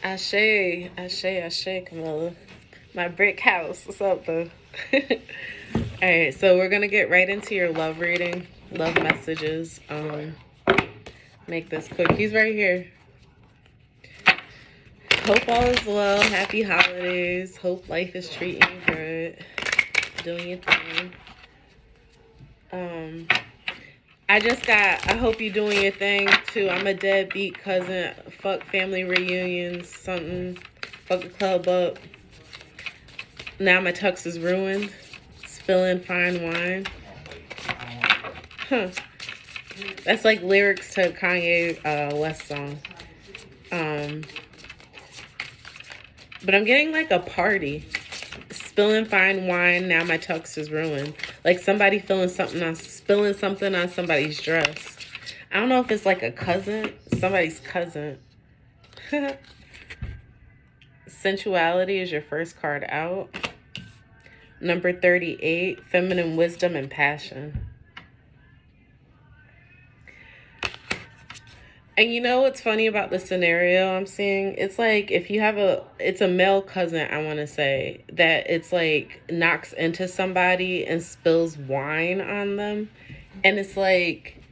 Ashe, Ashe, Kamilah. My brick house. What's up, boo? Alright, so we're gonna get right into your love reading, love messages. Make this quick. He's right here. Hope all is well. Happy holidays. Hope life is treating you good. Doing your thing. I hope you doing your thing too. I'm a deadbeat cousin. Fuck family reunions, something. Fuck a club up. Now my tux is ruined. Spilling fine wine. Huh. That's like lyrics to Kanye West song. But I'm getting like a party. Spilling fine wine, now my tux is ruined. Like somebody spilling something on somebody's dress. I don't know if it's like a cousin, somebody's cousin. Sensuality is your first card out. Number 38, feminine wisdom and passion. And you know what's funny about the scenario I'm seeing? It's like if you have it's a male cousin, I want to say, that it's like knocks into somebody and spills wine on them. And it's like,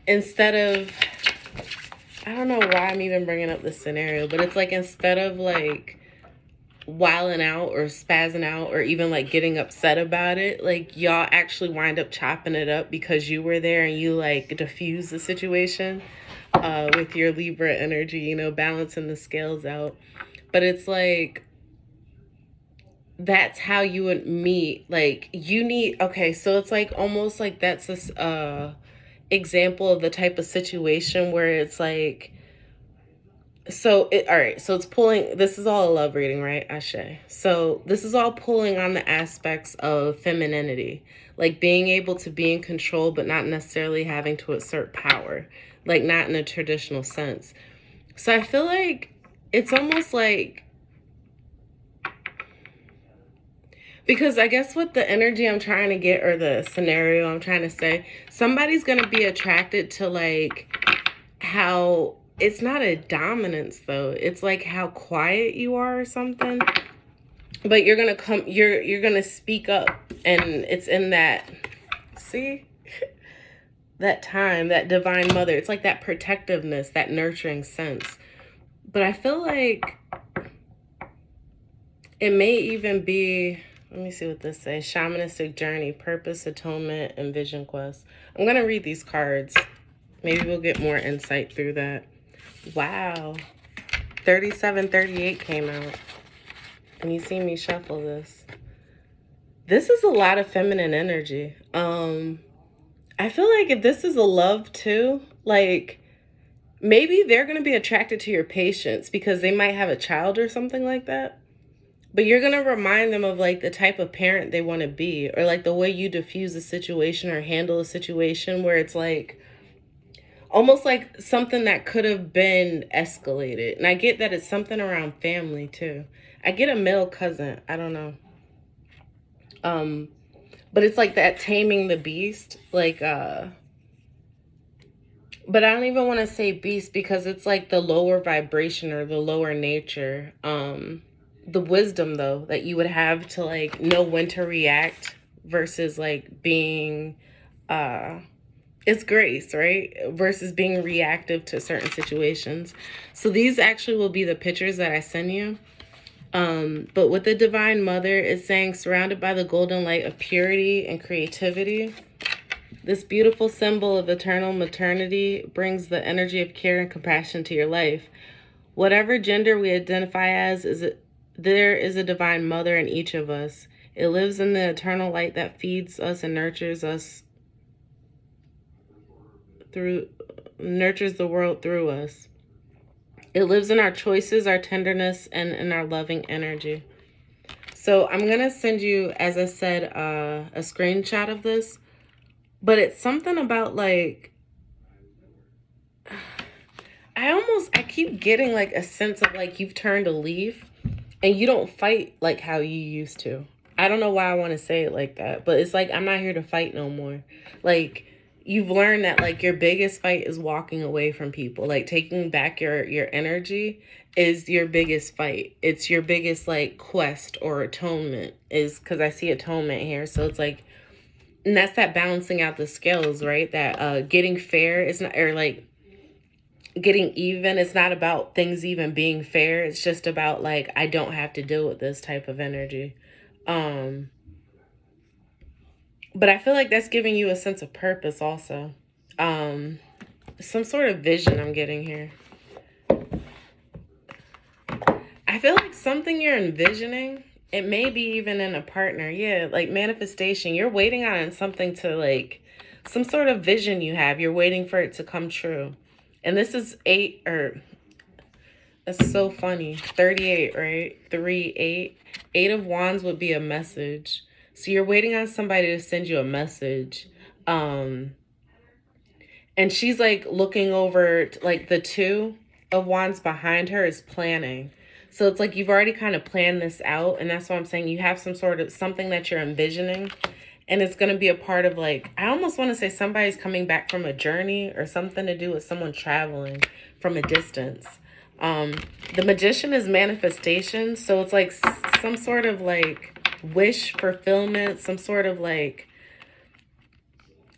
instead of, I don't know why I'm even bringing up this scenario, but it's like instead of like wilding out or spazzing out or even like getting upset about it, like y'all actually wind up chopping it up because you were there and you like diffuse the situation. With your Libra energy, you know, balancing the scales out. But it's like, that's how you would meet. Like, you need, okay, so it's like almost like that's this example of the type of situation where it's like, all right, so it's pulling, this is all a love reading, right? Ashe. So this is all pulling on the aspects of femininity, like being able to be in control, but not necessarily having to assert power, like not in a traditional sense. So I feel like it's almost like, because I guess what the energy I'm trying to get, or the scenario I'm trying to say, somebody's going to be attracted to like how, it's not a dominance though. It's like how quiet you are or something. But you're going to you're going to speak up, and it's in that, see? That time, that divine mother. It's like that protectiveness, that nurturing sense. But I feel like it may even be, let me see what this says. Shamanistic journey, purpose, atonement, and vision quest. I'm going to read these cards. Maybe we'll get more insight through that. Wow. 3738 came out. And you see me shuffle this. This is a lot of feminine energy. I feel like if this is a love too, like maybe they're going to be attracted to your patience because they might have a child or something like that. But you're going to remind them of like the type of parent they want to be, or like the way you diffuse a situation or handle a situation where it's like almost like something that could have been escalated. And I get that it's something around family too. I get a male cousin. I don't know. But it's like that taming the beast, like, but I don't even want to say beast because it's like the lower vibration or the lower nature. The wisdom though, that you would have to like know when to react versus like being, it's grace, right? Versus being reactive to certain situations. So these actually will be the pictures that I send you. But with the Divine Mother, it's saying surrounded by the golden light of purity and creativity. This beautiful symbol of eternal maternity brings the energy of care and compassion to your life. Whatever gender we identify as, there is a Divine Mother in each of us. It lives in the eternal light that feeds us and nurtures the world through us. It lives in our choices, our tenderness, and in our loving energy. So I'm going to send you, as I said, a screenshot of this. But it's something about like, I keep getting like a sense of like you've turned a leaf and you don't fight like how you used to. I don't know why I want to say it like that, but it's like I'm not here to fight no more. Like you've learned that like your biggest fight is walking away from people. Like taking back your energy is your biggest fight. It's your biggest like quest or atonement, is because I see atonement here. So it's like, and that's that balancing out the scales, right? That getting fair is not, or like getting even. It's not about things even being fair. It's just about like, I don't have to deal with this type of energy. But I feel like that's giving you a sense of purpose also. Some sort of vision I'm getting here. I feel like something you're envisioning, it may be even in a partner. Yeah, like manifestation. You're waiting on something to like, some sort of vision you have. You're waiting for it to come true. And this is 8, or that's so funny. 38, right? 3, 8. 8 of Wands would be a message. So you're waiting on somebody to send you a message. And she's like looking over, like the 2 of Wands behind her is planning. So it's like you've already kind of planned this out. And that's why I'm saying you have some sort of something that you're envisioning. And it's going to be a part of like, I almost want to say somebody's coming back from a journey or something to do with someone traveling from a distance. The Magician is manifestation. So it's like some sort of like wish fulfillment, some sort of like,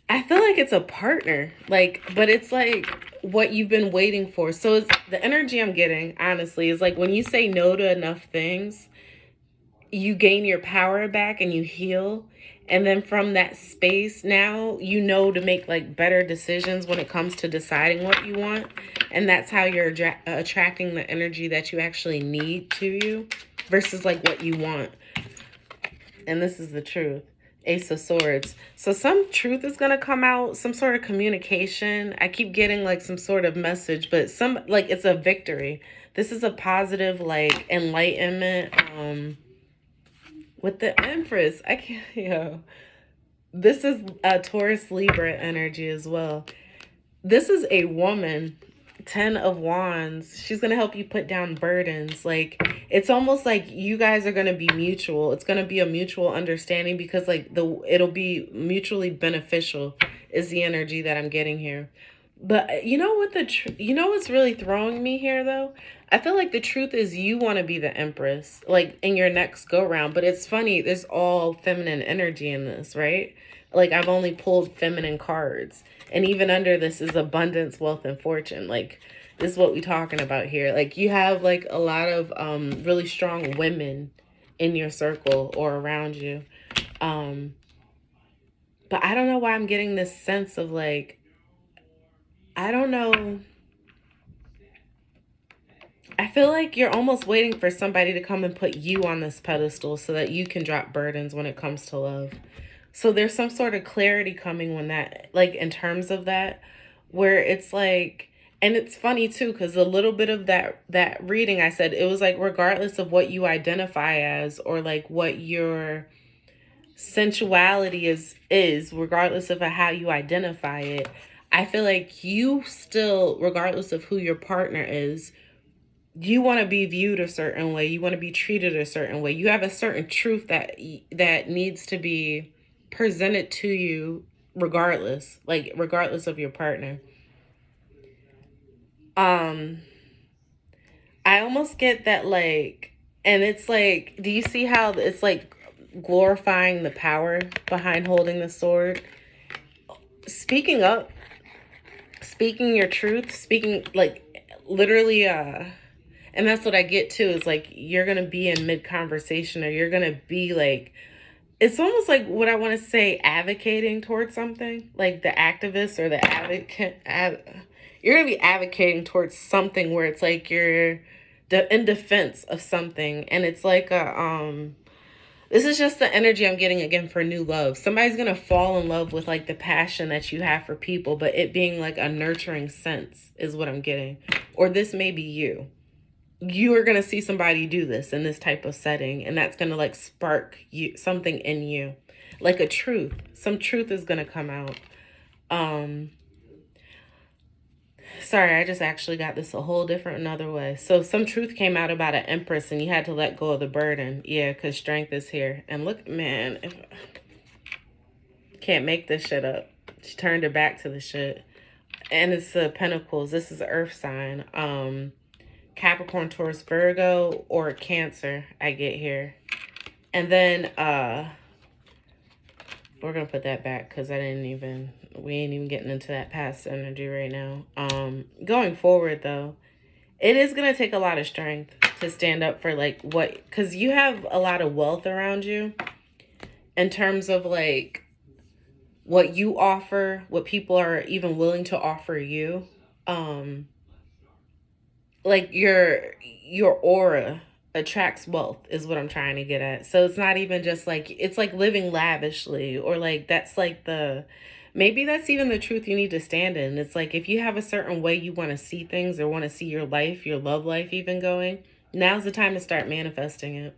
I feel like it's a partner, like, but it's like what you've been waiting for. So it's the energy I'm getting, honestly, is like when you say no to enough things, you gain your power back and you heal. And then from that space, now you know to make like better decisions when it comes to deciding what you want. And that's how you're attracting the energy that you actually need to you versus like what you want. And this is the truth. Ace of Swords. So some truth is going to come out, some sort of communication. I keep getting like some sort of message, but some like it's a victory. This is a positive like enlightenment. With the Empress, I can't, this is a Taurus Libra energy as well. This is a woman, 10 of Wands. She's going to help you put down burdens. Like, it's almost like you guys are going to be mutual. It's going to be a mutual understanding because like it'll be mutually beneficial is the energy that I'm getting here. But you know what what's really throwing me here though? I feel like the truth is you want to be the Empress, like in your next go round. But it's funny, there's all feminine energy in this, right? Like I've only pulled feminine cards. And even under this is abundance, wealth, and fortune. Like this is what we're talking about here. Like you have like a lot of really strong women in your circle or around you. But I don't know why I'm getting this sense of like, I don't know. I feel like you're almost waiting for somebody to come and put you on this pedestal so that you can drop burdens when it comes to love. So there's some sort of clarity coming when that, like in terms of that, where it's like, and it's funny too, because a little bit of that reading I said, it was like regardless of what you identify as or like what your sensuality is regardless of how you identify it, I feel like you still, regardless of who your partner is, you want to be viewed a certain way. You want to be treated a certain way. You have a certain truth that needs to be presented to you regardless of your partner. I almost get that like, and it's like, do you see how it's like glorifying the power behind holding the sword? Speaking up, speaking your truth, speaking like literally, and that's what I get too, is like, you're going to be in mid-conversation or you're going to be like, it's almost like what I want to say, advocating towards something, like the activist or the advocate. You're going to be advocating towards something where it's like you're in defense of something. And it's like this is just the energy I'm getting again for new love. Somebody's going to fall in love with like the passion that you have for people, but it being like a nurturing sense is what I'm getting. Or this may be you. You are going to see somebody do this in this type of setting, and that's going to like spark you something in you, like a truth. Some truth is going to come out. Sorry, I just actually got this a whole different another way. So some truth came out about an Empress and you had to let go of the burden. Yeah, because strength is here. And look, man, can't make this shit up. She turned her back to the shit. And it's the Pentacles. This is an earth sign. Capricorn, Taurus, Virgo, or Cancer I get here. And then we're gonna put that back because we ain't even getting into that past energy right now. Going forward though, it is gonna take a lot of strength to stand up for like what, because you have a lot of wealth around you in terms of like what you offer, what people are even willing to offer you. Like your aura attracts wealth is what I'm trying to get at. So it's not even just like, it's like living lavishly, or like that's like maybe that's even the truth you need to stand in. It's like if you have a certain way you want to see things, or want to see your life, your love life even going, now's the time to start manifesting it.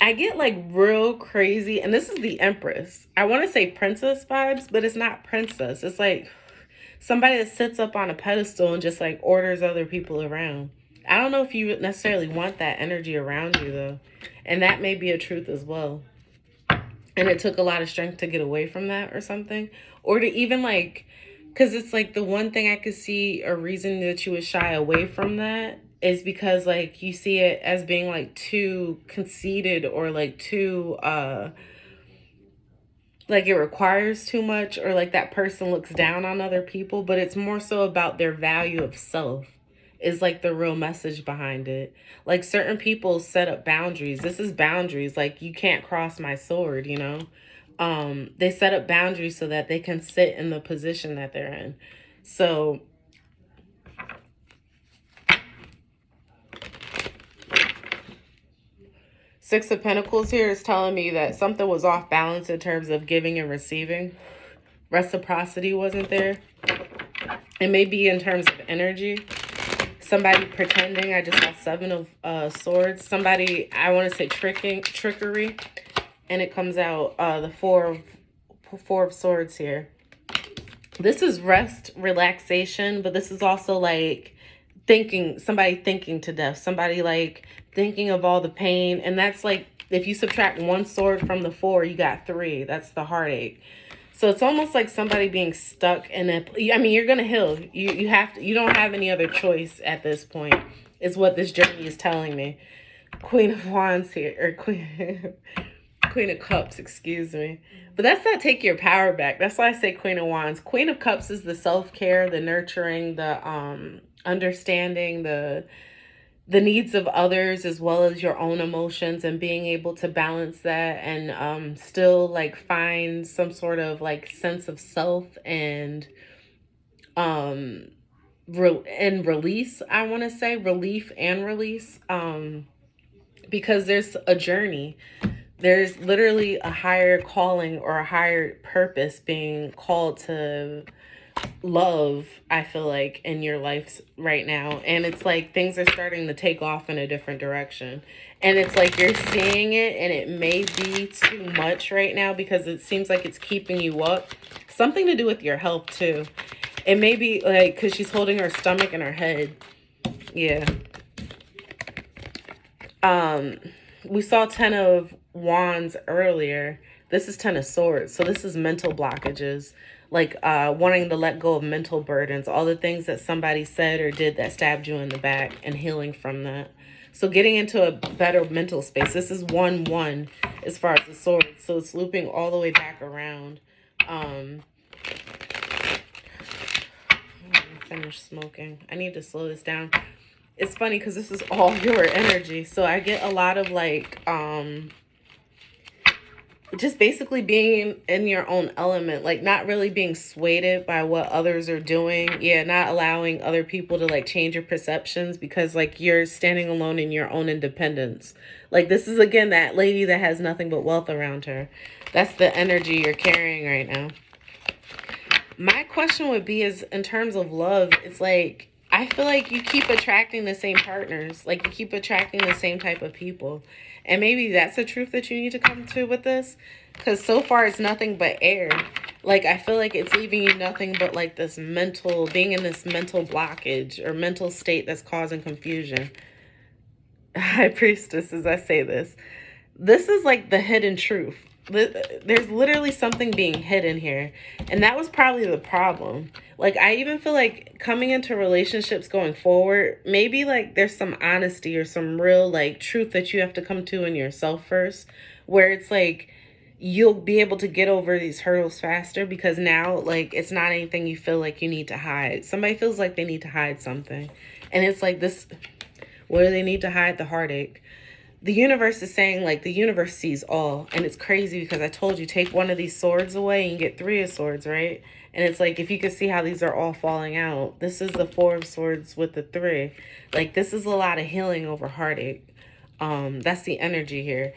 I get like real crazy, and this is the Empress. I want to say princess vibes, but it's not princess. It's like somebody that sits up on a pedestal and just like orders other people around. I don't know if you necessarily want that energy around you though. And that may be a truth as well. And it took a lot of strength to get away from that or something. Or to even like, because it's like the one thing I could see a reason that you would shy away from that is because like you see it as being like too conceited, or like too like it requires too much, or like that person looks down on other people. But it's more so about their value of self is like the real message behind it. Like certain people set up boundaries. This is boundaries. Like you can't cross my sword, you know. They set up boundaries so that they can sit in the position that they're in. So Six of Pentacles here is telling me that something was off balance in terms of giving and receiving. Reciprocity wasn't there. It may be in terms of energy. Somebody pretending. I just saw Seven of Swords. Somebody, I want to say trickery. And it comes out the Four of Swords here. This is rest, relaxation, but this is also like somebody thinking to death. Somebody like thinking of all the pain. And that's like, if you subtract one sword from the 4, you got 3. That's the heartache. So it's almost like somebody being stuck in I mean, you're going to heal. You have to, you don't have any other choice at this point, is what this journey is telling me. Queen of Wands here, or Queen of Cups, excuse me. But that's not take your power back. That's why I say Queen of Wands. Queen of Cups is the self-care, the nurturing, the understanding, the needs of others as well as your own emotions, and being able to balance that and still like find some sort of like sense of self and release. I want to say relief and release, because there's a journey. There's literally a higher calling or a higher purpose being called to love, I feel like, in your life right now. And it's like things are starting to take off in a different direction. And it's like you're seeing it, and it may be too much right now because it seems like it's keeping you up. Something to do with your health too. It may be like because she's holding her stomach and her head. Yeah. We saw 10 of Wands earlier. This is 10 of Swords. So this is mental blockages, like wanting to let go of mental burdens, all the things that somebody said or did that stabbed you in the back, and healing from that. So getting into a better mental space. This is 1-1 as far as the Swords. So it's looping all the way back around. Finish smoking. I need to slow this down. It's funny because this is all your energy. So I get a lot of like, just basically being in your own element, like not really being swayed by what others are doing. Yeah, not allowing other people to like change your perceptions, because like you're standing alone in your own independence. Like this is again that lady that has nothing but wealth around her. That's the energy you're carrying right now. My question would be is in terms of love, it's like, I feel like you keep attracting the same partners. Like you keep attracting the same type of people. And maybe that's the truth that you need to come to with this. Because so far it's nothing but air. Like I feel like it's leaving you nothing but like this mental, being in this mental blockage or mental state that's causing confusion. High Priestess, as I say this. This is like the hidden truth. there's literally something being hidden here. And that was probably the problem. Like, I even feel like coming into relationships going forward, maybe like there's some honesty or some real like truth that you have to come to in yourself first, where it's like you'll be able to get over these hurdles faster, because now like it's not anything you feel like you need to hide. Somebody feels like they need to hide something. And it's like this, what do they need to hide? The heartache. The universe is saying, like, the universe sees all. And it's crazy because I told you, take one of these swords away and you get 3 of swords, right? And it's like, if you could see how these are all falling out, this is the 4 of swords with the 3. Like, this is a lot of healing over heartache. That's the energy here.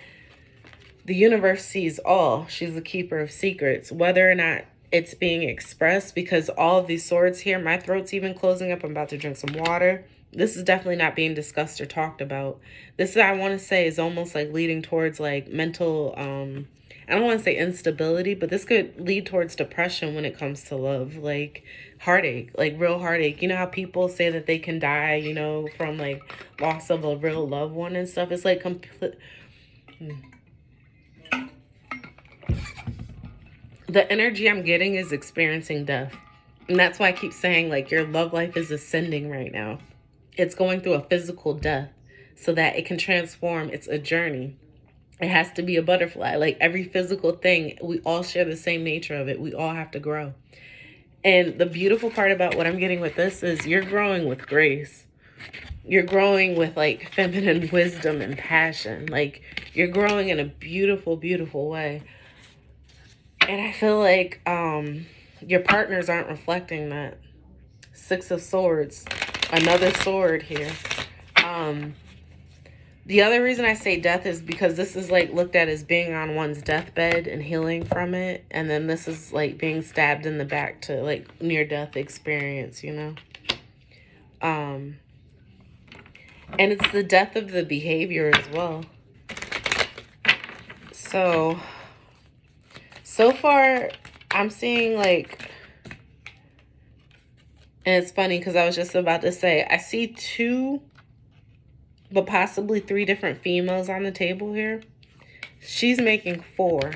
The universe sees all. She's the keeper of secrets, whether or not it's being expressed, because all of these swords here, my throat's even closing up. I'm about to drink some water. This is definitely not being discussed or talked about. This, I want to say, is almost like leading towards like mental, I don't want to say instability, but this could lead towards depression when it comes to love, like heartache, like real heartache. You know how people say that they can die, you know, from like loss of a real loved one and stuff? It's like complete. The energy I'm getting is experiencing death. And that's why I keep saying, like, your love life is ascending right now. It's going through a physical death so that it can transform. It's a journey. It has to be a butterfly. Like every physical thing, we all share the same nature of it. We all have to grow. And the beautiful part about what I'm getting with this is you're growing with grace. You're growing with like feminine wisdom and passion. Like you're growing in a beautiful, beautiful way. And I feel like your partners aren't reflecting that. 6 of Swords. Another sword here. The other reason I say death is because this is like looked at as being on one's deathbed and healing from it. And then this is like being stabbed in the back to like near-death experience, you know? And it's the death of the behavior as well. So far, I'm seeing like, and it's funny because I was just about to say, I see 2, but possibly 3 different females on the table here. She's making 4.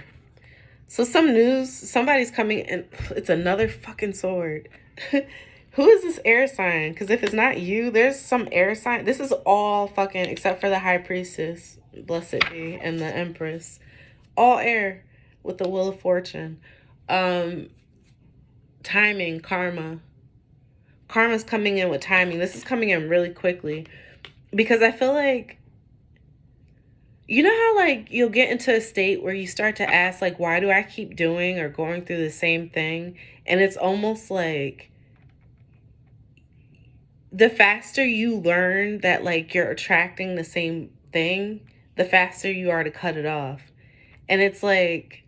So some news, somebody's coming in. It's another fucking sword. Who is this air sign? Because if it's not you, there's some air sign. This is all fucking, except for the High Priestess, blessed be, and the Empress. All air with the Wheel of Fortune. Timing, karma. Karma's coming in with timing. This is coming in really quickly. Because I feel like, you know how like you'll get into a state where you start to ask like, why do I keep doing or going through the same thing? And it's almost like the faster you learn that like you're attracting the same thing, the faster you are to cut it off. And it's like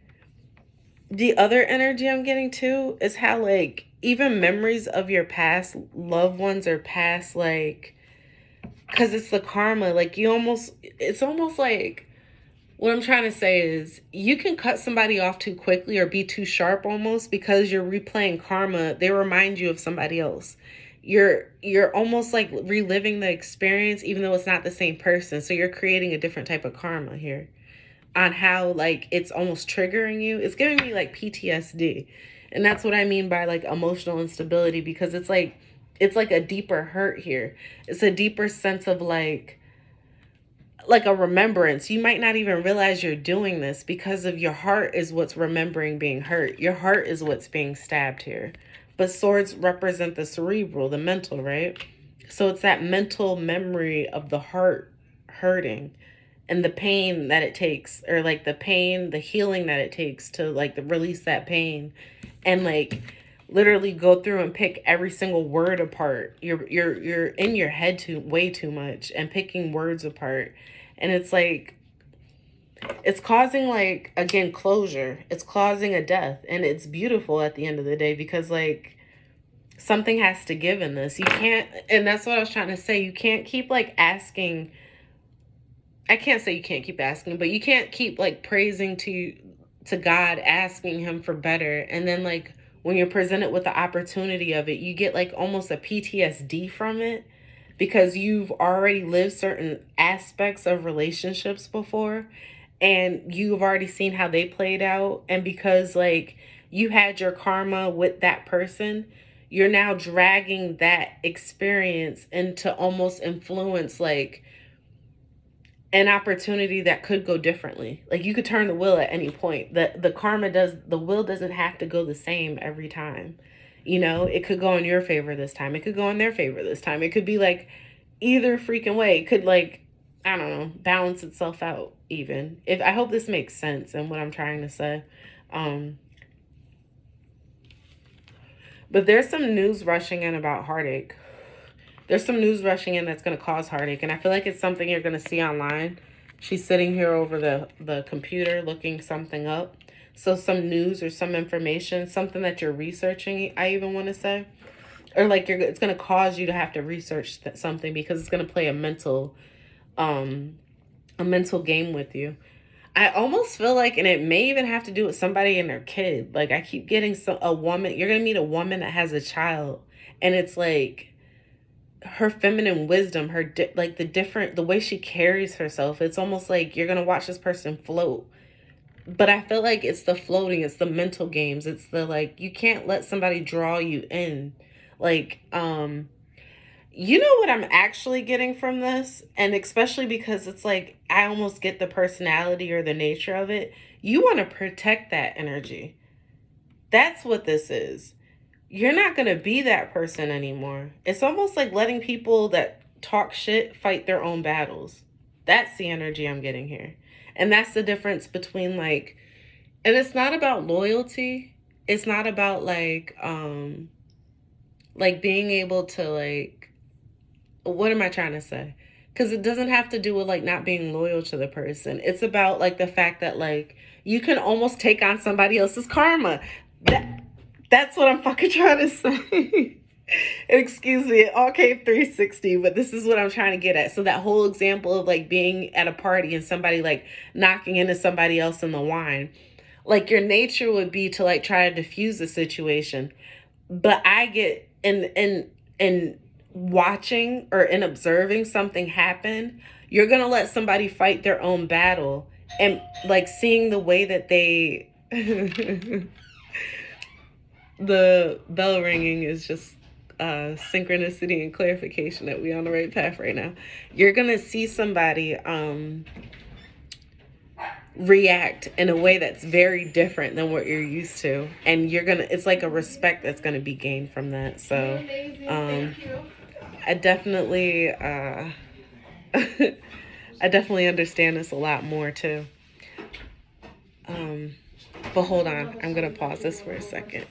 the other energy I'm getting too is how like even memories of your past loved ones or past like, because it's the karma, like you almost, it's almost like, what I'm trying to say is you can cut somebody off too quickly or be too sharp almost because you're replaying karma. They remind you of somebody else. You're almost like reliving the experience even though it's not the same person. So you're creating a different type of karma here on how like it's almost triggering you. It's giving me like PTSD. And that's what I mean by like emotional instability, because it's like a deeper hurt here. It's a deeper sense of like a remembrance. You might not even realize you're doing this because of your heart is what's remembering being hurt. Your heart is what's being stabbed here. But swords represent the cerebral, the mental, right? So it's that mental memory of the heart hurting and the pain that it takes, or like the pain, the healing that it takes to like release that pain and like literally go through and pick every single word apart. You're in your head way too much and picking words apart. And it's like, it's causing like, again, closure. It's causing a death. And it's beautiful at the end of the day because like something has to give in this. You can't, and that's what I was trying to say. You can't keep like asking. I can't say you can't keep asking, but you can't keep like praising to God, asking him for better. And then like when you're presented with the opportunity of it, you get like almost a PTSD from it because you've already lived certain aspects of relationships before. and you've already seen how they played out, and because like you had your karma with that person, you're now dragging that experience into almost influence like an opportunity that could go differently. Like you could turn the wheel at any point. The karma does, the wheel doesn't have to go the same every time. You know, it could go in your favor this time. It could go in their favor this time. It could be like either freaking way. It could like, I don't know, balance itself out even. If I hope this makes sense and what I'm trying to say. But there's some news rushing in about heartache. There's some news rushing in that's going to cause heartache. And I feel like it's something you're going to see online. She's sitting here over the computer looking something up. So some news or some information, something that you're researching, I even want to say. Or like it's going to cause you to have to research something because it's going to play a mental game with you. I almost feel like, and it may even have to do with somebody and their kid. Like I keep getting a woman, you're going to meet a woman that has a child. And it's like her feminine wisdom, like the way she carries herself. It's almost like you're going to watch this person float. But I feel like it's the floating, it's the mental games. It's the like, you can't let somebody draw you in. Like, you know what I'm actually getting from this? And especially because it's like, I almost get the personality or the nature of it. You want to protect that energy. That's what this is. You're not going to be that person anymore. It's almost like letting people that talk shit fight their own battles. That's the energy I'm getting here. And that's the difference between like, and it's not about loyalty. It's not about like being able to like, what am I trying to say? Because it doesn't have to do with like not being loyal to the person. It's about like the fact that like you can almost take on somebody else's karma. That's what I'm fucking trying to say. Excuse me, it all came 360, but this is what I'm trying to get at. So that whole example of like being at a party and somebody like knocking into somebody else in the wine, like your nature would be to like try to diffuse the situation. But I get in watching or in observing something happen, you're gonna let somebody fight their own battle and like seeing the way that they the bell ringing is just synchronicity and clarification that we're on the right path right now. You're gonna see somebody react in a way that's very different than what you're used to, and it's like a respect that's gonna be gained from that. So I definitely I definitely understand this a lot more too. But hold on, I'm gonna pause this for a second.